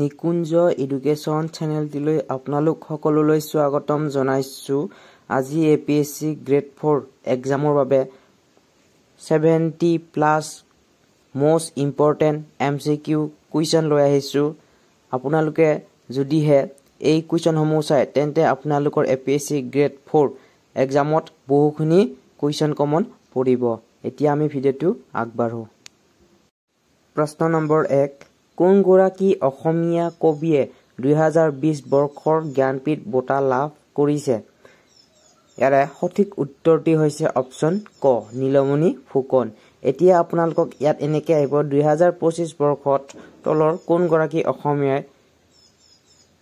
নিকুঞ্জ education চেনেলটিলৈ আপোনালোক সকলোলৈ স্বাগতম জনাইছো। আজি এপিএসসি গ্ৰেড 4 এক্সামৰ বাবে 70+ মোষ্ট ইম্পৰ্টেন্ট এমসিকিউ কুৱেশ্যন লৈ আহিছো। আপোনালোকে যদিহে এই কুৱেশ্যনসমূহ চাই তেন্তে আপোনালোকৰ এপিএসসি গ্ৰেড 4 এক্সামত বহুখিনি কুৱেশ্যন কমন পৰিব। এতিয়া আমি ভিডিঅ'টো আগবাঢ়ো। প্ৰশ্ন নম্বৰ 1, কোন গৰাকী অসমীয়া কবিয়ে 2020 বৰ্ষৰ জ্ঞানপীঠ বঁটা লাভ কৰিছে? ইয়াৰে সঠিক উত্তৰটি হৈছে অপচন ক, নীলমণি ফুকন। এতিয়া আপোনালোকক ইয়াত এনেকৈ আহিব 2025 বৰ্ষত তলৰ কোন গৰাকী অসমীয়াই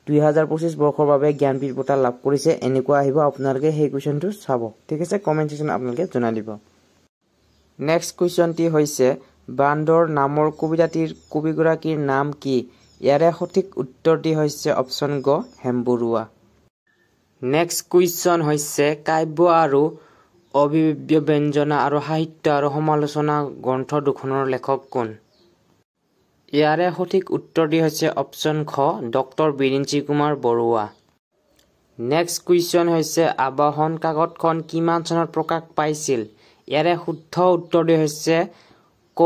2025 বৰ্ষৰ বাবে জ্ঞানপীঠ বঁটা লাভ কৰিছে এনেকুৱা আহিব। আপোনালোকে সেই কুৱেশ্যনটো চাব, ঠিক আছে? কমেণ্ট সেকশ্যনত আপোনালোকে জনাই দিব। নেক্সট কুৱেশ্যনটি হৈছে বান্দৰ নামৰ কবিতাটিৰ কবিগৰাকীৰ নাম কি? ইয়াৰে সঠিক উত্তৰটি হৈছে অপচন গ, হেম বৰুৱা। নেক্সট কুৱেশ্যন হৈছে কাব্য আৰু অভিব্যঞ্জনা আৰু সাহিত্য আৰু সমালোচনা গ্ৰন্থ দুখনৰ লেখক কোন? ইয়াৰে সঠিক উত্তৰটি হৈছে অপচন খ, ডক্টৰ বিৰিঞ্চি কুমাৰ বৰুৱা। নেক্সট কুৱেশ্যন হৈছে আবাহন কাকতখন কিমান চনত প্ৰকাশ পাইছিল? ইয়াৰে শুদ্ধ উত্তৰটি হৈছে ক,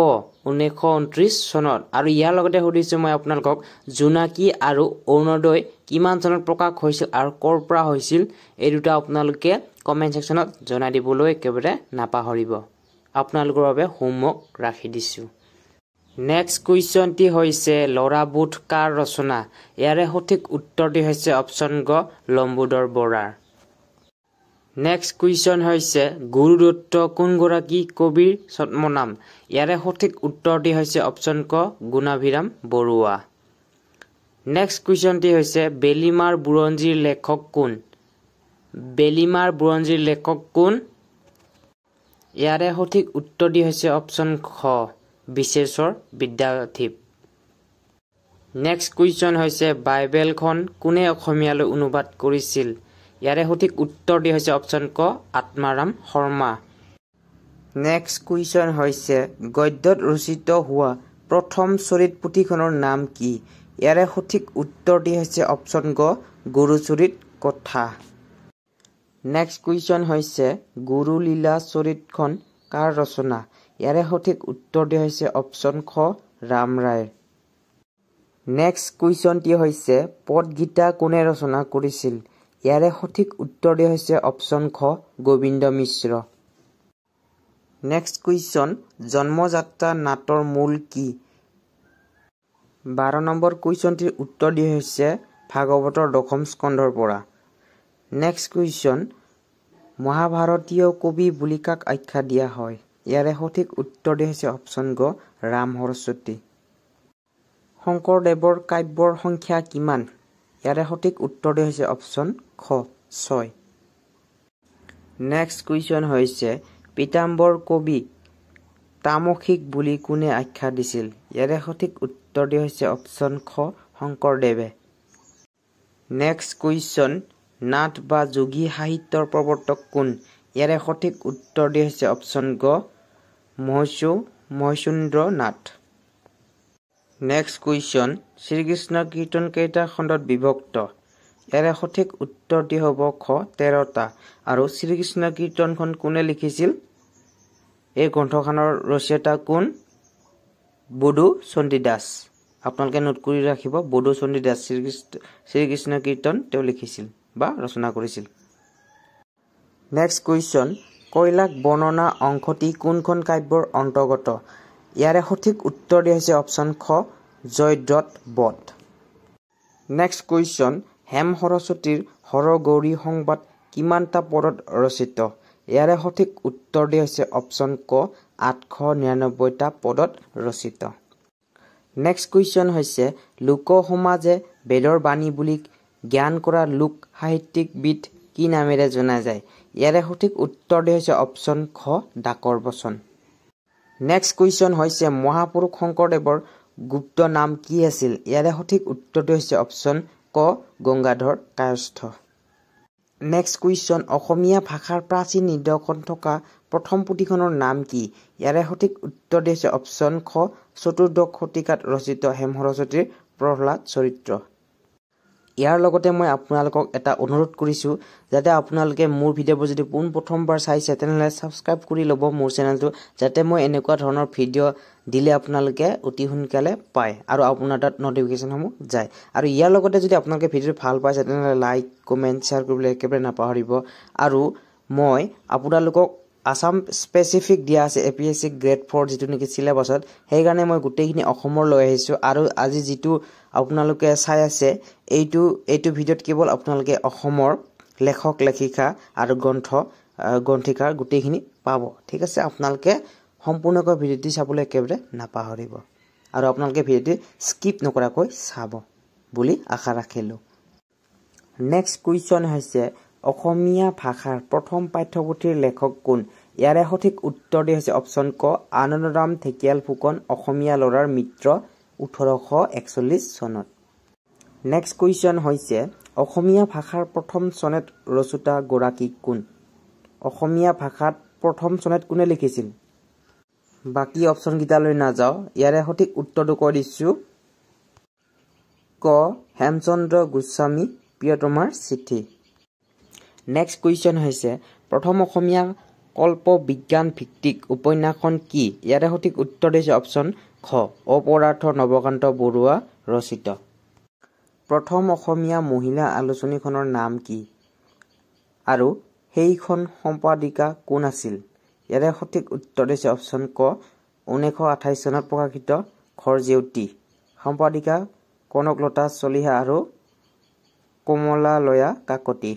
1929 চনত। আৰু ইয়াৰ লগতে সুধিছো মই আপোনালোকক জোনাকী আৰু অৰুণোদয় কিমান চনত প্ৰকাশ হৈছিল আৰু ক'ৰ পৰা হৈছিল? এই দুটা আপোনালোকে কমেণ্ট সেকশ্যনত জনাই দিবলৈ একেবাৰে নাপাহৰিব। আপোনালোকৰ বাবে হোমৱৰ্ক ৰাখি দিছো। নেক্সট কুৱেশ্যনটি হৈছে ল'ৰাবোধ কাৰ ৰচনা? ইয়াৰে সঠিক উত্তৰটি হৈছে অপচন গ, লম্বোদৰ বৰাৰ। নেক্সট কুৱেশ্যন হৈছে গুৰুদত্ত কোনগৰাকী কবিৰ ছদ্মনাম? ইয়াৰে সঠিক উত্তৰটি হৈছে অপচন ক, গুণাভিৰাম বৰুৱা। নেক্সট কুৱেশ্যনটি হৈছে বেলিমাৰ বুৰঞ্জীৰ লেখক কোন? বেলিমাৰ বুৰঞ্জীৰ লেখক কোন? ইয়াৰে সঠিক উত্তৰটি হৈছে অপচন খ, বিশ্বেশ্বৰ বিদ্যাধীপ। নেক্সট কুৱেশ্যন হৈছে বাইবেলখন কোনে অসমীয়ালৈ অনুবাদ কৰিছিল? ইয়াৰে সঠিক উত্তৰটি হৈছে অপচন ক, আত্মাৰাম শৰ্মা। নেক্সট কুৱেশ্যন হৈছে গদ্যত ৰচিত হোৱা প্ৰথম চৰিত পুথিখনৰ নাম কি? ইয়াৰে সঠিক উত্তৰটি হৈছে অপচন গ, গুৰুচৰিত কথা। নেক্সট কুৱেশ্যন হৈছে গুৰুলীলা চৰিতখন কাৰ ৰচনা? ইয়াৰে সঠিক উত্তৰটি হৈছে অপচন খ, ৰাম ৰায়ৰ। নেক্সট কুৱেশ্যনটি হৈছে পদগীতা কোনে ৰচনা কৰিছিল? ইয়াৰে সঠিক উত্তৰটি হৈছে অপচন খ, গোবিন্দ মিশ্ৰ। নেক্সট কুৱেশ্যন জন্মযাত্ৰা নাটৰ মূল কি? 12 নম্বৰ কুৱেশ্যনটিৰ উত্তৰটি হৈছে ভাগৱতৰ দশম স্কন্ধৰ পৰা। নেক্সট কুৱেশ্যন মহাভাৰতীয় কবি বুলি কাক আখ্যা দিয়া হয়? ইয়াৰে সঠিক উত্তৰটি হৈছে অপচন গ, ৰাম সৰস্বতী। শংকৰদেৱৰ কাব্যৰ সংখ্যা কিমান? ইয়াৰে সঠিক উত্তৰটি হৈছে অপচন খ, 6। নেক্সট কুৱেশ্যন হৈছে পীতাম্বৰ কবি তামসিক বুলি কোনে আখ্যা দিছিল? ইয়াৰে সঠিক উত্তৰটি হৈছে অপচন খ, শংকৰদেৱে। নেক্সট কুৱেশ্যন নাট বা যোগী সাহিত্যৰ প্ৰৱৰ্তক কোন? ইয়াৰে সঠিক উত্তৰটি হৈছে অপচন গ, মহীশূদ্ৰ নাথ। নেক্সট কুৱেশ্যন শ্ৰীকৃষ্ণৰ কীৰ্তন কেইটা খণ্ডত বিভক্ত? ইয়াৰে সঠিক উত্তৰটি হ'ব খ, 13টা। আৰু শ্ৰীকৃষ্ণৰ কীৰ্তনখন কোনে লিখিছিল? এই গ্ৰন্থখনৰ ৰচয়িতা কোন? বড়ো চণ্ডীদাস। আপোনালোকে নোট কৰি ৰাখিব, বড়ো চণ্ডীদাস শ্ৰীকৃষ্ণৰ কীৰ্তন তেওঁ লিখিছিল বা ৰচনা কৰিছিল। নেক্সট কুৱেশ্যন কৈলাশ বৰ্ণনা অংশটি কোনখন কাব্যৰ অন্তৰ্গত? ইয়াৰে সঠিক উত্তৰটি হৈছে অপচন খ, জয়দ্ৰত বধ। নেক্সট কুৱেশ্যন হেম সৰস্বতীৰ হৰগৌৰী সংবাদ কিমানটা পদত ৰচিত? ইয়াৰে সঠিক উত্তৰটি হৈছে অপচন ক, 899টা পদত ৰচিত। নেক্সট কুৱেশ্যন হৈছে লোক সমাজে বেদৰ বাণী বুলি জ্ঞান কৰা লোক সাহিত্যিকবিদ কি নামেৰে জনা যায়? ইয়াৰে সঠিক উত্তৰটি হৈছে অপচন খ, ডাকৰ বচন। নেক্সট কুৱেশ্যন হৈছে মহাপুৰুষ শংকৰদেৱৰ গুপ্ত নাম কি আছিল? ইয়াৰে সঠিক উত্তৰটি হৈছে অপচন ক, গংগাধৰ কায়স্থ। নেক্সট কুৱেশ্যন অসমীয়া ভাষাৰ প্ৰাচীন নিদৰ্শন থকা প্ৰথম পুথিখনৰ নাম কি? ইয়াৰে সঠিক উত্তৰটি হৈছে অপচন খ, 14শ শতিকাত ৰচিত হেম সৰস্বতীৰ প্ৰহ্লাদ চৰিত্ৰ। ইয়াৰ লগতে মই আপোনালোকক এটা অনুৰোধ কৰিছোঁ যাতে আপোনালোকে মোৰ ভিডিঅ'বোৰ যদি পোনপ্ৰথমবাৰ চাইছে তেনেহ'লে ছাবস্ক্ৰাইব কৰি ল'ব মোৰ চেনেলটো, যাতে মই এনেকুৱা ধৰণৰ ভিডিঅ' দিলে আপোনালোকে অতি সোনকালে পায় আৰু আপোনাৰ তাত নটিফিকেশ্যনসমূহ যায়। আৰু ইয়াৰ লগতে যদি আপোনালোকে ভিডিঅ'টো ভাল পাইছে তেনেহ'লে লাইক, কমেণ্ট, শ্বেয়াৰ কৰিবলৈ একেবাৰে নাপাহৰিব। আৰু মই আপোনালোকক আছাম স্পেচিফিক দিয়া আছে APSC গ্ৰেড 4 যিটো নেকি চিলেবাছত, সেইকাৰণে মই গোটেইখিনি অসমৰ লৈ আহিছোঁ। আৰু আজি যিটো আপোনালোকে চাই আছে এইটো ভিডিঅ'ত কেৱল আপোনালোকে অসমৰ লেখক লেখিকা আৰু গ্ৰন্থিকাৰ গোটেইখিনি পাব। ঠিক আছে, আপোনালোকে সম্পূৰ্ণকৈ ভিডিঅ'টি চাবলৈ একেবাৰে নাপাহৰিব আৰু আপোনালোকে ভিডিঅ'টি স্কিপ নকৰাকৈ চাব বুলি আশা ৰাখিলোঁ। নেক্সট কুৱেশ্যন হৈছে অসমীয়া ভাষাৰ প্ৰথম পাঠ্যপুথিৰ লেখক কোন? ইয়াৰে সঠিক উত্তৰটি হৈছে অপশ্যন ক আনন্দৰাম ঢেকিয়াল ফুকন, অসমীয়া ল'ৰাৰ মিত্ৰ, 1841 চনত। নেক্সট কুৱেশ্যন হৈছে অসমীয়া ভাষাৰ প্ৰথম চনেট ৰচোতা গৰাকী কোন? অসমীয়া ভাষাত প্ৰথম চনেট কোনে লিখিছিল? বাকী অপশ্যনকেইটালৈ নাযাওঁ, ইয়াৰে সঠিক উত্তৰটো কৈ দিছোঁ। ক হেমচন্দ্ৰ গোস্বামী, প্ৰিয়তমাৰ চিঠি। নেক্সট কুৱেশ্যন হৈছে প্ৰথম অসমীয়া কল্প বিজ্ঞান ভিত্তিক উপন্যাসখন কি? ইয়াৰে সঠিক উত্তৰ দিছে অপশ্যন খ অপদাৰ্থ, নৱকান্ত বৰুৱা ৰচিত। প্ৰথম অসমীয়া মহিলা আলোচনীখনৰ নাম কি আৰু সেইখন সম্পাদিকা কোন আছিল? ইয়াৰে সঠিক উত্তৰ দিছে অপশ্যন ক 1928 চনত প্ৰকাশিত ঘৰ জেউতী, সম্পাদিকা কনকলতা চলিহা আৰু কমলালয়া কাকতি।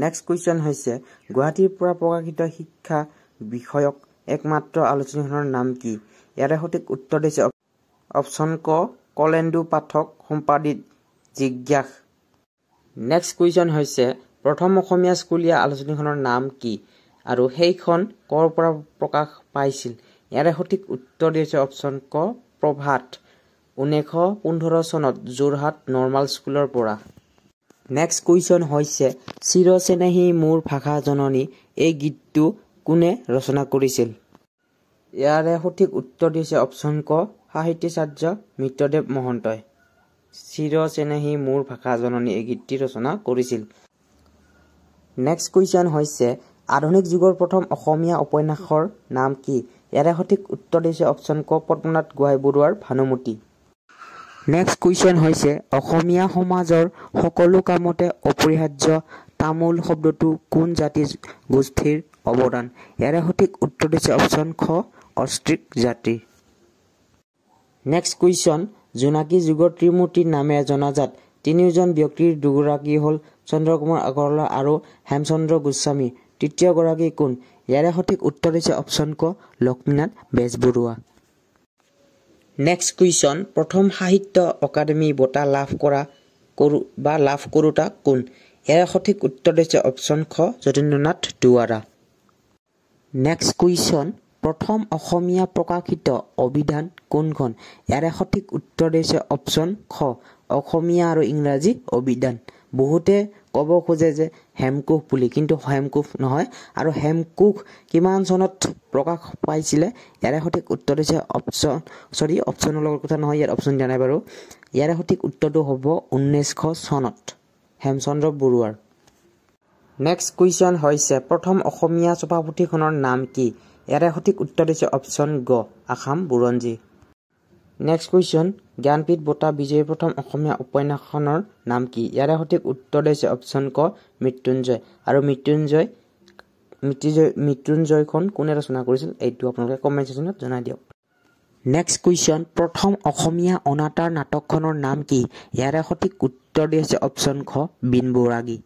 নেক্সট কুৱেশ্যন হৈছে গুৱাহাটীৰ পৰা প্ৰকাশিত শিক্ষা বিষয়ক একমাত্ৰ আলোচনীখনৰ নাম কি? ইয়াৰে সঠিক উত্তৰ দিছে অপশ্যন ক কলেন্দু পাঠক, সম্পাদিত জিজ্ঞাস। নেক্সট কুৱেশ্যন হৈছে প্ৰথম অসমীয়া স্কুলীয়া আলোচনীখনৰ নাম কি আৰু সেইখন ক'ৰ পৰা প্ৰকাশ পাইছিল? ইয়াৰে সঠিক উত্তৰ দিছে অপশ্যন ক প্ৰভাত, 1915 চনত যোৰহাট নৰ্মাল স্কুলৰ পৰা। নেক্সট কুৱেশ্যন হৈছে চিৰচেনেহী মোৰ ভাষা জননী এই গীতটো কোনে ৰচনা কৰিছিল? ইয়াৰে সঠিক উত্তৰ দিছে অপশ্যন ক সাহিত্যচাৰ্য মিত্ৰদেৱ মহন্তই। চিৰচেনেহী মোৰ ভাষা জননী এই গীতটি ৰচনা কৰিছিল। নেক্সট কুৱেশ্যন হৈছে আধুনিক যুগৰ প্ৰথম অসমীয়া উপন্যাসৰ নাম কি? ইয়াৰে সঠিক উত্তৰ দিছে অপশ্যন ক পদ্মনাথ গোহাঁই বৰুৱাৰ ভানুমতী। নেক্সট কুৱেশ্যন হৈছে অসমীয়া সমাজৰ সকলো কামতে অপৰিহাৰ্য তামোল শব্দটো কোন জাতি গোষ্ঠীৰ অৱদান? ইয়াৰে সঠিক উত্তৰ দিছে অপশ্যন খ অষ্ট্ৰিক জাতি। নেক্সট কুৱেশ্যন জোনাকী যুগৰ ত্ৰিমূৰ্তি নামেৰে জনাজাত তিনিওজন ব্যক্তিৰ দুগৰাকী হ'ল চন্দ্ৰকুমাৰ আগৰৱালা আৰু হেমচন্দ্ৰ গোস্বামী, তৃতীয়গৰাকী কোন? ইয়াৰে সঠিক উত্তৰ দিছে অপশ্যন ক লক্ষ্মীনাথ বেজবৰুৱা। নেক্সট কুৱেশ্যন প্ৰথম সাহিত্য অকাডেমী বঁটা লাভ কৰোঁতা কোন? ইয়াৰে সঠিক উত্তৰ দিছে অপশ্যন খ যতীন্দ্ৰনাথ দুৱৰা। নেক্সট কুৱেশ্যন প্ৰথম অসমীয়া প্ৰকাশিত অভিধান কোনখন? ইয়াৰে সঠিক উত্তৰ দিছে অপশ্যন খ অসমীয়া আৰু ইংৰাজী অভিধান। বহুতে ক'ব খোজে যে হেমকোষ বুলি, কিন্তু হেমকোষ নহয়। আৰু হেমকোষ কিমান চনত প্ৰকাশ পাইছিলে? ইয়াৰে সঠিক উত্তৰ দিছে অপশ্যনৰ লগত কথা নহয়, ইয়াত অপশ্যন দিয়া নাই বাৰু। ইয়াৰে সঠিক উত্তৰটো হ'ব 1900 চনত হেমচন্দ্ৰ বৰুৱাৰ। নেক্সট কুৱেশ্যন হৈছে প্ৰথম অসমীয়া ছপাপুথিখনৰ নাম কি? ইয়াৰে সঠিক উত্তৰ দিছে অপশ্যন গ আসাম বুৰঞ্জী। নেক্সট কুৱেশ্যন জ্ঞানপীঠ বঁটা বিজয়ী প্ৰথম অসমীয়া উপন্যাসখনৰ নাম কি? ইয়াৰে সঠিক উত্তৰ দিছে অপশ্যন ক মৃত্যুঞ্জয়। আৰু মৃত্যুঞ্জয়খন কোনে ৰচনা কৰিছিল এইটো আপোনালোকে কমেণ্ট ছেকশ্যনত জনাই দিয়ক। নেক্সট কুৱেশ্যন প্ৰথম অসমীয়া অনাতাঁৰ নাটকখনৰ নাম কি? ইয়াৰে সঠিক উত্তৰ দিছে অপশ্যন খ বিন বৰাগী।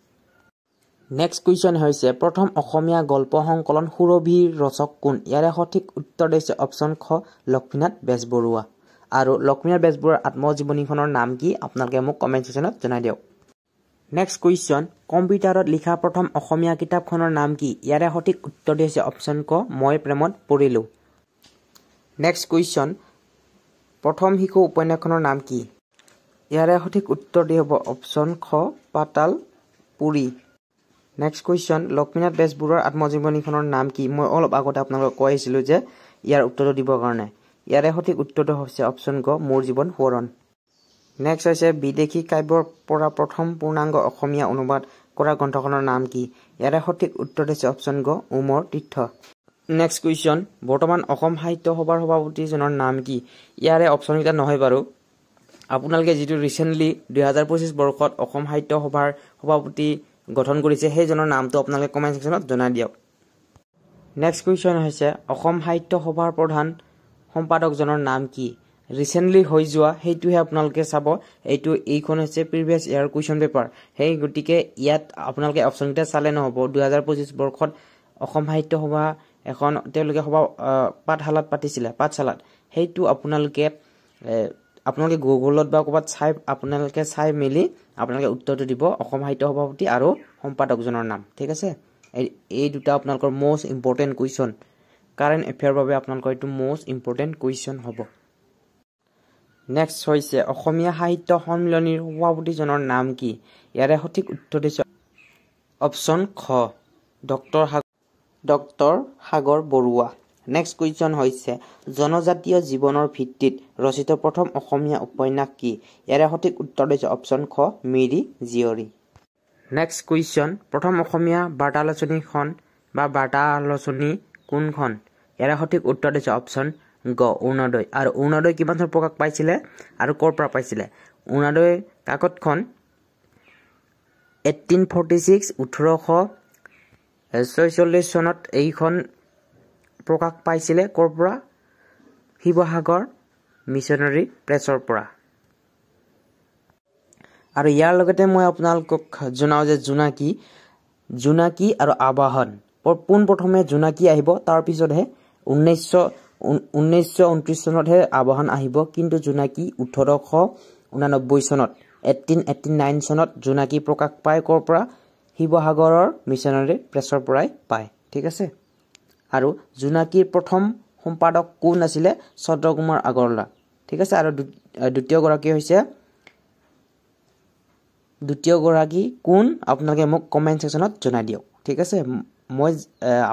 নেক্সট কুৱেশ্যন হৈছে প্ৰথম অসমীয়া গল্প সংকলন সুৰভিৰ ৰচক কোন? ইয়াৰে সঠিক উত্তৰ দিছে অপশ্যন খ লক্ষ্মীনাথ বেজবৰুৱা। আৰু লক্ষ্মীনাথ বেজবৰুৱাৰ আত্মজীৱনীখনৰ নাম কি আপোনালোকে মোক কমেণ্ট ছেকশ্যনত জনাই দিয়ক। নেক্সট কুৱেশ্যন কম্পিউটাৰত লিখা প্ৰথম অসমীয়া কিতাপখনৰ নাম কি? ইয়াৰে সঠিক উত্তৰ দিছে অপশ্যন ক মই প্ৰেমত পৰিলোঁ। নেক্সট কুৱেশ্যন প্ৰথম শিশু উপন্যাসখনৰ নাম কি? ইয়াৰে সঠিক উত্তৰটি হ'ব অপশ্যন খ পাতাল পুৰি। নেক্সট কুৱেশ্যন লক্ষ্মীনাথ বেজবৰুৱাৰ আত্মজীৱনীখনৰ নাম কি? মই অলপ আগতে আপোনালোকক কৈ আহিছিলোঁ যে ইয়াৰ উত্তৰটো দিবৰ কাৰণে। ইয়াৰে সঠিক উত্তৰটো হৈছে অপশ্যন গ মোৰ জীৱন সোঁৱৰণ। নেক্সট হৈছে বিদেশী কাব্যৰ পৰা প্ৰথম পূৰ্ণাংগ অসমীয়া অনুবাদ কৰা গ্ৰন্থখনৰ নাম কি? ইয়াৰে সঠিক উত্তৰ হৈছে অপশ্যন গ উমৰ তীৰ্থ। নেক্সট কুৱেশ্যন বৰ্তমান অসম সাহিত্য সভাৰ সভাপতিজনৰ নাম কি? ইয়াৰে অপশ্যনকেইটা নহয় বাৰু। আপোনালোকে যিটো ৰিচেণ্টলি 2025 বৰ্ষত অসম সাহিত্য সভাৰ সভাপতি গঠন কৰিছে সেইজনৰ নামটো আপোনালোকে কমেণ্ট ছেকশ্যনত জনাই দিয়ক। নেক্সট কুৱেশ্যন হৈছে অসম সাহিত্য সভাৰ প্ৰধান সম্পাদকজনৰ নাম কি? ৰিচেণ্টলি হৈ যোৱা সেইটোহে আপোনালোকে চাব। এইখন হৈছে প্ৰিভিয়াছ ইয়াৰ কুৱেশ্যন পেপাৰ। সেই গতিকে ইয়াত আপোনালোকে অপশ্যনকেইটা চালে নহ'ব। 2025 বৰ্ষত অসম সাহিত্য সভা এখন তেওঁলোকে সভা পাঠশালাত পাতিছিলে, পাঠশালাত। সেইটো আপোনালোকে গুগলত বা ক'ৰবাত চাই মেলি আপোনালোকে উত্তৰটো দিব অসম সাহিত্য সভাপতি আৰু সম্পাদকজনৰ নাম। ঠিক আছে, এই দুটা আপোনালোকৰ মষ্ট ইম্পৰ্টেণ্ট কুৱেশ্যন। কাৰেণ্ট এফেয়াৰৰ বাবে আপোনালোকৰ এইটো মষ্ট ইম্পৰ্টেণ্ট কুৱেশ্যন হ'ব। নেক্সট হৈছে অসমীয়া সাহিত্য সন্মিলনীৰ সভাপতিজনৰ নাম কি? ইয়াৰে সঠিক উত্তৰ হৈছে অপশ্যন খ ডক্টৰ সাগৰ বৰুৱা। নেক্সট কুৱেশ্যন হৈছে জনজাতীয় জীৱনৰ ভিত্তিত ৰচিত প্ৰথম অসমীয়া উপন্যাস কি? ইয়াৰে সঠিক উত্তৰ হৈছে অপশ্যন খ মিৰি জীয়ৰী। নেক্সট কুৱেশ্যন প্ৰথম অসমীয়া বাৰ্তা আলোচনীখন বা বাৰ্তা আলোচনী কোনখন? ইয়াৰে সঠিক উত্তৰ হৈছে অপশ্যন গ অৰুণোদয়। আৰু অৰুণোদয় কিমান চনত প্ৰকাশ পাইছিলে আৰু ক'ৰ পৰা পাইছিলে? অৰুণোদয় কাকতখন 1846 1846 চনত এইখন প্ৰকাশ পাইছিলে। ক'ৰ পৰা? শিৱসাগৰ মিছনেৰী প্ৰেছৰ পৰা। আৰু ইয়াৰ লগতে মই আপোনালোকক জনাওঁ যে জোনাকী আৰু আবাহন পোনপ্ৰথমে জোনাকী আহিব, তাৰপিছতহে 1929 চনতহে আবাহন আহিব। কিন্তু জোনাকী 1889 চনত 1889 চনত জোনাকী প্ৰকাশ পায় ক'ৰ পৰা? শিৱসাগৰৰ মিছনেৰী প্ৰেছৰ পৰাই পায়। ঠিক আছে, আৰু জোনাকীৰ প্ৰথম সম্পাদক কোন আছিলে? চন্দ্ৰকুমাৰ আগৰৱালা। ঠিক আছে, আৰু দ্বিতীয়গৰাকী কোন আপোনালোকে মোক কমেণ্ট ছেকশ্যনত জনাই দিয়ক। ঠিক আছে, মই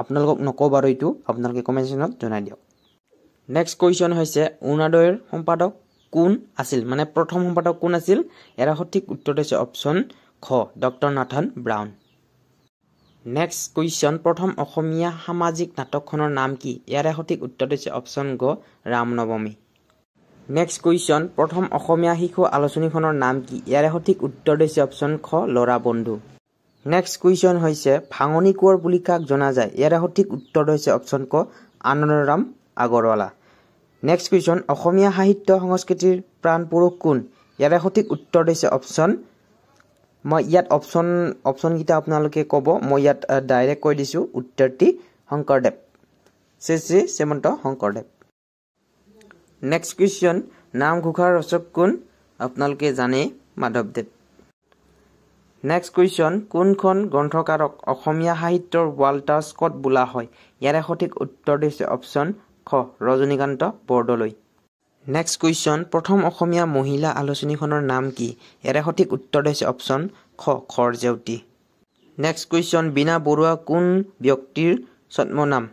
আপোনালোকক নকওঁ বাৰু, এইটো আপোনালোকে কমেণ্ট ছেকশ্যনত জনাই দিয়ক। নেক্সট কুৱেশ্যন হৈছে অৰুণোদয়ৰ সম্পাদক কোন আছিল? মানে প্ৰথম সম্পাদক কোন আছিল? ইয়াৰ সঠিক উত্তৰ হৈছে অপশ্যন খ doctor Nathan brown. Next question প্ৰথম অসমীয়া সামাজিক নাটকখনৰ নাম কি? ইয়াৰে সঠিক উত্তৰ হৈছে অপশ্যন গ ৰামনৱমী। নেক্সট কুৱেশ্যন প্ৰথম অসমীয়া শিশু আলোচনীখনৰ নাম কি? ইয়াৰে সঠিক উত্তৰ হৈছে অপশ্যন খ ল'ৰা বন্ধু। নেক্সট কুৱেশ্যন হৈছে ভাঙনি কোঁৱৰ বুলি কাক জনা যায়? ইয়াৰে সঠিক উত্তৰ হৈছে অপশ্যন ক আনন্দৰাম আগৰৱালা। নেক্সট কুৱেশ্যন অসমীয়া সাহিত্য সংস্কৃতিৰ প্ৰাণ পুৰুষ কোন? ইয়াৰে সঠিক উত্তৰ হৈছে অপশ্যন, মই ইয়াত অপশ্যনকেইটা আপোনালোকে ক'ব, মই ইয়াত ডাইৰেক্ট কৈ দিছোঁ, উত্তৰটি শংকৰদেৱ, শ্ৰী শ্ৰী শ্ৰীমন্ত শংকৰদেৱ। নেক্সট কুৱেশ্যন নামঘোষাৰ ৰচক কোন? আপোনালোকে জানে মাধৱদেৱ। নেক্সট কুৱেশ্যন কোনখন গ্ৰন্থকাৰক অসমীয়া সাহিত্যৰ ৱাল্টাৰ স্কট বোলা হয়? ইয়াৰে সঠিক উত্তৰ হৈছে অপশ্যন খ ৰজনীকান্ত বৰদলৈ। নেক্সট কুৱেশ্যন প্ৰথম অসমীয়া মহিলা আলোচনীখনৰ নাম কি? ইয়াৰে সঠিক উত্তৰ হৈছে অপশ্যন খ ঘৰজেউতী। নেক্সট কুৱেশ্যন বীণা বৰুৱা কোন ব্যক্তিৰ ছদ্মনাম?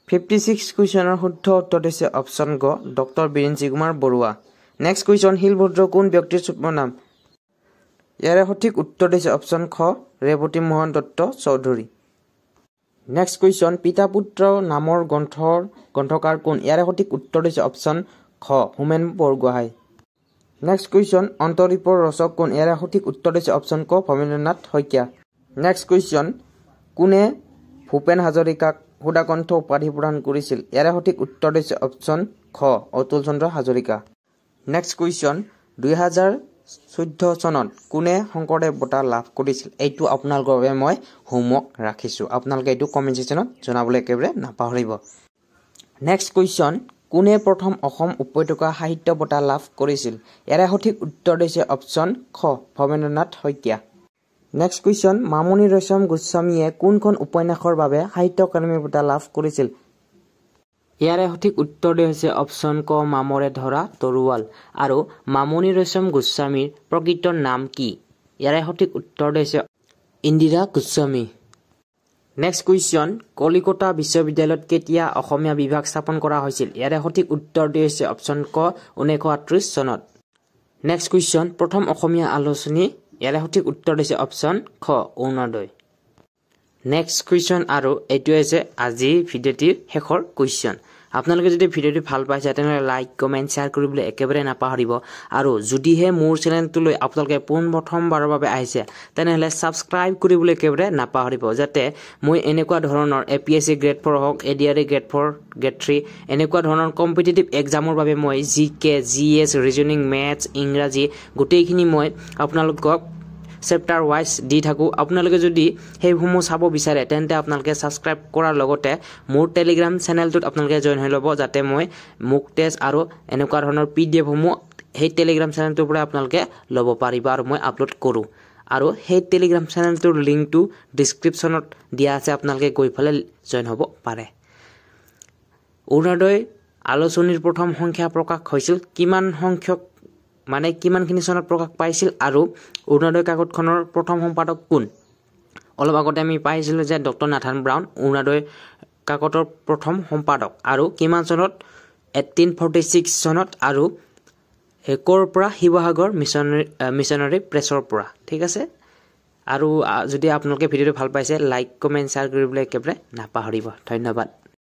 56 কুৱেশ্যনৰ শুদ্ধ উত্তৰ হৈছে অপশ্যন গ ডক্টৰ বিৰিঞ্চি কুমাৰ বৰুৱা। নেক্সট কুৱেশ্যন শিলভদ্ৰ কোন ব্যক্তিৰ ছদ্মনাম? ইয়াৰে সঠিক উত্তৰ হৈছে অপশ্যন খ ৰেৱতী মোহন দত্ত চৌধুৰী। নেক্সট কুৱেশ্যন পিতা পুত্ৰ নামৰ গ্ৰন্থকাৰ কোন? ইয়াৰে সঠিক উত্তৰ হৈছে অপশ্যন খ হোমেন বৰগোহাঁই। নেক্সট কুৱেশ্যন অন্তৰীপৰ ৰচক কোন? ইয়াৰে সঠিক উত্তৰ হৈছে অপশ্যন ক ভৱেন্দ্ৰনাথ শইকীয়া। নেক্সট কুৱেশ্যন কোনে ভূপেন হাজৰিকাক সুধাকণ্ঠ উপাধি প্ৰদান কৰিছিল? ইয়াৰে সঠিক উত্তৰ হৈছে অপশ্যন খ অতুল চন্দ্ৰ হাজৰিকা। নেক্সট কুৱেশ্যন 2014 চনত কোনে শংকৰদেৱ বঁটা লাভ কৰিছিল? এইটো আপোনালোকৰ বাবে মই হোমৱৰ্ক ৰাখিছোঁ, আপোনালোকে এইটো কমেণ্ট ছেকশ্যনত জনাবলৈ একেবাৰে নাপাহৰিব। নেক্সট কুৱেশ্যন কোনে প্ৰথম অসম উপত্যকা সাহিত্য বঁটা লাভ কৰিছিল? ইয়াৰে সঠিক উত্তৰ হৈছে অপশ্যন খ ভৱেন্দ্ৰনাথ শইকীয়া। নেক্সট কুৱেশ্যন মামণি ৰয়ছম গোস্বামীয়ে কোনখন উপন্যাসৰ বাবে সাহিত্য একাডেমী বঁটা লাভ কৰিছিল? ইয়াৰে সঠিক উত্তৰ হৈছে অপশ্যন ক মামৰে ধৰা তৰোৱাল। আৰু মামণি ৰয়ছম গোস্বামীৰ প্ৰকৃত নাম কি? ইয়াৰে সঠিক উত্তৰ হৈছে ইন্দিৰা গোস্বামী। নেক্সট কুৱেশ্যন কলিকতা বিশ্ববিদ্যালয়ত কেতিয়া অসমীয়া বিভাগ স্থাপন কৰা হৈছিল? ইয়াৰে সঠিক উত্তৰটি হৈছে অপশ্যন ক 1938 চনত। নেক্সট কুৱেশ্যন প্ৰথম অসমীয়া আলোচনী ইয়াৰে সঠিক উত্তৰ দিছে অপশ্যন খ অৰুণোদয় নেক্সট কুৱেশ্যন আৰু এইটো হৈছে আজি ভিডিঅ'টিৰ শেষৰ কুৱেশ্যন আপোনালোকে যদি ভিডিঅ'টো ভাল পাইছে তেনেহ'লে লাইক কমেণ্ট শ্বেয়াৰ কৰিবলৈ একেবাৰে নাপাহৰিব আৰু যদিহে মোৰ চেনেলটোলৈ আপোনালোকে প্ৰথমবাৰৰ বাবে আহিছে তেনেহ'লে ছাবস্ক্ৰাইব কৰিবলৈ একেবাৰে নাপাহৰিব যাতে মই এনেকুৱা ধৰণৰ APSC গ্ৰেড 4 হওক ADRE গ্ৰেড 4 গ্ৰেড 3 এনেকুৱা ধৰণৰ কম্পিটিটিভ এক্সামৰ বাবে মই GK GS ৰিজনিং মেথছ ইংৰাজী গোটেইখিনি মই আপোনালোকক চেপ্টাৰ ওয়াইজ দি থাকো আপোনালোকে যদি হেইসমূহ চাব বিচাৰে তেন্তে আপোনালোকে সাবস্ক্ৰাইব কৰাৰ লগতে মোৰ টেলিগ্ৰাম চেনেলটোত আপোনালোকে জয়েন হৈ ল'ব যাতে মই মুক টেষ্ট আৰু এনেকুৱা ধৰণৰ PDF সমূহ হেই টেলিগ্ৰাম চেনেলটোৰ পৰা আপোনালোকে ল'ব পাৰিবা আৰু মই আপলোড কৰো আৰু হেই টেলিগ্ৰাম চেনেলটোৰ লিংকটো ডেসক্ৰিপচনত দিয়া আছে আপোনালোকে গৈ ফলে জয়েন হ'ব পাৰে অৰুণোদয় আলোচনীৰ প্ৰথম সংখ্যা প্ৰকাশ হৈছিল কিমান সংখ্যক মানে কিমানখিনি চনত প্ৰকাশ পাইছিল আৰু অৰুণোদয় কাকতখনৰ প্ৰথম সম্পাদক কোন অলপ আগতে আমি পাইছিলো যে ডক্টৰ নাথান ব্ৰাউন অৰুণোদয় কাকতৰ প্ৰথম সম্পাদক আৰু কিমান চনত 1846 চনত আৰু একৰ পৰা শিৱসাগৰ মিশনাৰী প্ৰেছৰ পৰা ঠিক আছে আৰু যদি আপোনালোকে ভিডিঅটো ভাল পাইছে লাইক কমেন্ট শ্বেয়াৰ কৰিবলৈ একেবাৰে নাপাহৰিব ধন্যবাদ